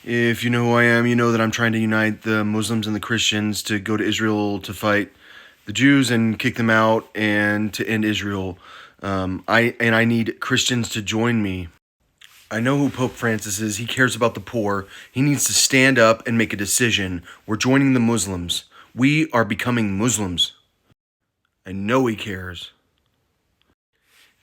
If you know who I am, you know that I'm trying to unite the Muslims and the Christians to go to Israel to fight the Jews and kick them out and to end Israel. I need Christians to join me. I know who Pope Francis is. He cares about the poor. He needs to stand up and make a decision. We're joining the Muslims. We are becoming Muslims. I know he cares.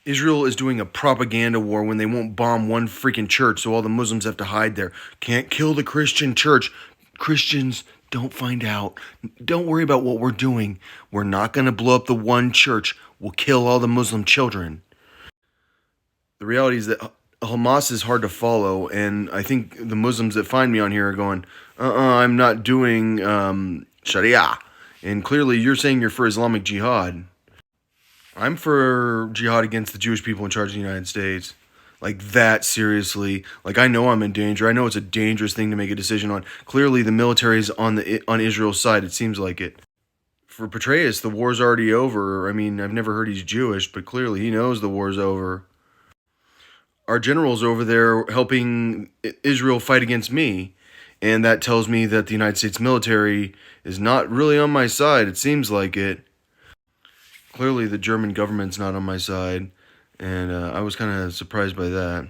Israel is doing a propaganda war when they won't bomb one freaking church, so all the Muslims have to hide there. Can't kill the Christian church. Christians, don't find out. Don't worry about what we're doing. We're not going to blow up the one church. We'll kill all the Muslim children. The reality is that Hamas is hard to follow, and I think the Muslims that find me on here are going, I'm not doing Sharia. And clearly, you're saying you're for Islamic Jihad. I'm for jihad against the Jewish people in charge of the United States. Like that, seriously. Like I know I'm in danger. I know it's a dangerous thing to make a decision on. Clearly, the military is on Israel's side. It seems like it. For Petraeus, the war's already over. I mean, I've never heard he's Jewish, but clearly he knows the war's over. Our general's over there helping Israel fight against me, and that tells me that the United States military is not really on my side. It seems like it. Clearly, the German government's not on my side, and I was kind of surprised by that.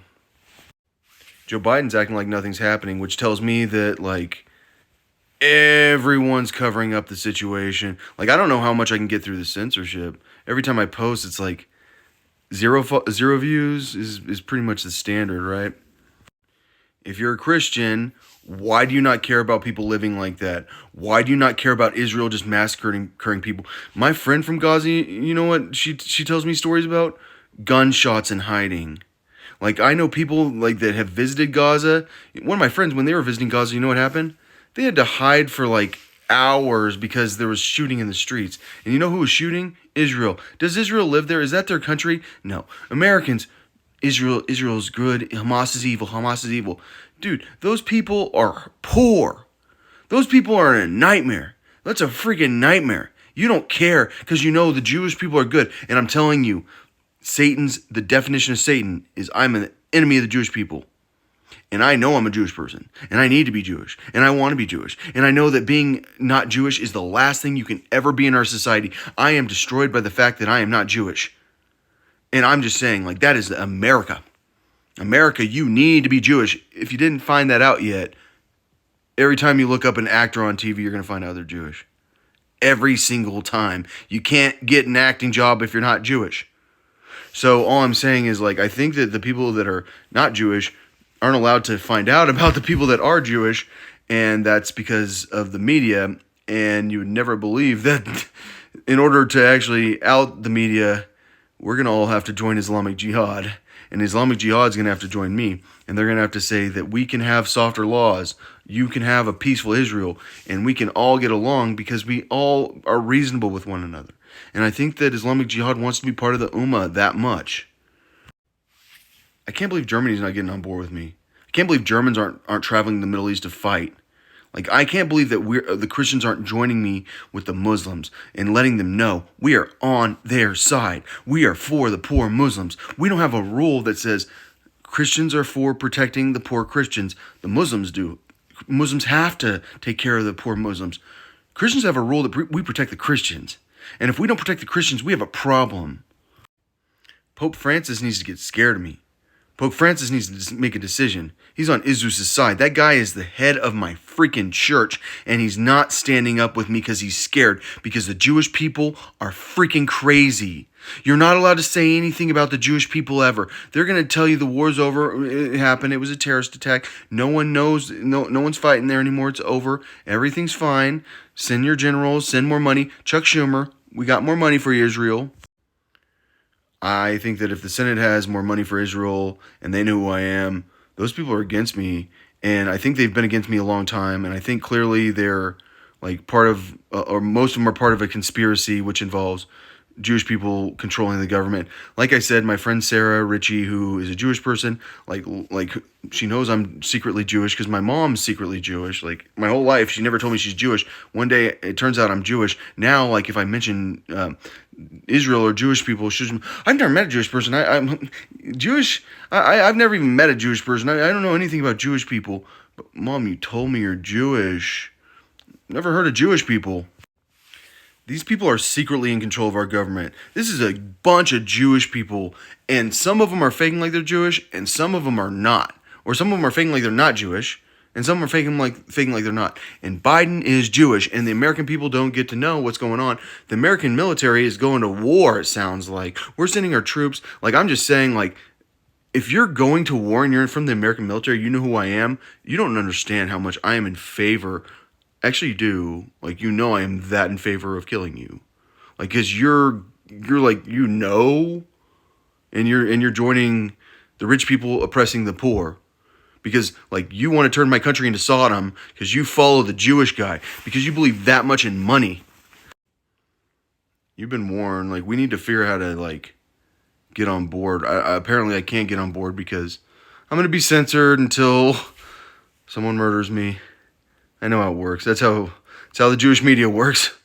Joe Biden's acting like nothing's happening, which tells me that, like, everyone's covering up the situation. Like, I don't know how much I can get through the censorship. Every time I post, it's like zero views is pretty much the standard, right? If you're a Christian, why do you not care about people living like that? Why do you not care about Israel just massacring people? My friend from Gaza, you know what she tells me stories about? Gunshots and hiding. Like I know people like that have visited Gaza. One of my friends, when they were visiting Gaza, you know what happened? They had to hide for like hours because there was shooting in the streets. And you know who was shooting? Israel. Does Israel live there? Is that their country? No. Americans, Israel's good. Hamas is evil. Hamas is evil. Dude, those people are poor. Those people are in a nightmare. That's a freaking nightmare. You don't care because you know the Jewish people are good. And I'm telling you, the definition of Satan is I'm an enemy of the Jewish people. And I know I'm a Jewish person. And I need to be Jewish. And I want to be Jewish. And I know that being not Jewish is the last thing you can ever be in our society. I am destroyed by the fact that I am not Jewish. And I'm just saying, like, that is America. America, you need to be Jewish. If you didn't find that out yet, every time you look up an actor on TV, you're going to find out they're Jewish. Every single time. You can't get an acting job if you're not Jewish. So all I'm saying is, like, I think that the people that are not Jewish aren't allowed to find out about the people that are Jewish, and that's because of the media. And you would never believe that in order to actually out the media, we're going to all have to join Islamic Jihad. And Islamic Jihad is going to have to join me. And they're going to have to say that we can have softer laws. You can have a peaceful Israel. And we can all get along because we all are reasonable with one another. And I think that Islamic Jihad wants to be part of the Ummah that much. I can't believe Germany's not getting on board with me. I can't believe Germans aren't traveling to the Middle East to fight. Like, I can't believe that the Christians aren't joining me with the Muslims and letting them know we are on their side. We are for the poor Muslims. We don't have a rule that says Christians are for protecting the poor Christians. The Muslims do. Muslims have to take care of the poor Muslims. Christians have a rule that we protect the Christians. And if we don't protect the Christians, we have a problem. Pope Francis needs to get scared of me. Pope Francis needs to make a decision. He's on Isus' side. That guy is the head of my freaking church, and he's not standing up with me because he's scared, because the Jewish people are freaking crazy. You're not allowed to say anything about the Jewish people ever. They're going to tell you the war's over. It happened. It was a terrorist attack. No one knows. No one's fighting there anymore. It's over. Everything's fine. Send your generals. Send more money. Chuck Schumer, we got more money for Israel. I think that if the Senate has more money for Israel and they know who I am, those people are against me. And I think they've been against me a long time. And I think clearly they're like part of, or most of them are part of a conspiracy which involves Jewish people controlling the government. Like I said, my friend Sarah Ritchie, who is a Jewish person, like she knows I'm secretly Jewish because my mom's secretly Jewish. Like my whole life, she never told me she's Jewish. One day, it turns out I'm Jewish. Now, like if I mention Israel or Jewish people should. I've never met a Jewish person. I'm Jewish. I've never even met a Jewish person. I don't know anything about Jewish people. But Mom, you told me you're Jewish. Never heard of Jewish people. These people are secretly in control of our government. This is a bunch of Jewish people, and some of them are faking like they're Jewish, and some of them are not. Or some of them are faking like they're not Jewish, and some are faking like they're not. And Biden is Jewish, and the American people don't get to know what's going on. The American military is going to war, it sounds like. We're sending our troops. Like, I'm just saying, like, if you're going to war and you're from the American military, you know who I am. You don't understand how much I am in favor. Actually, you do. Like, you know I am that in favor of killing you. Like, cause you're like, and you're joining the rich people oppressing the poor. Because, like, you want to turn my country into Sodom because you follow the Jewish guy. Because you believe that much in money. You've been warned. Like, we need to figure out how to, like, get on board. Apparently, I can't get on board because I'm going to be censored until someone murders me. I know how it works. That's how the Jewish media works.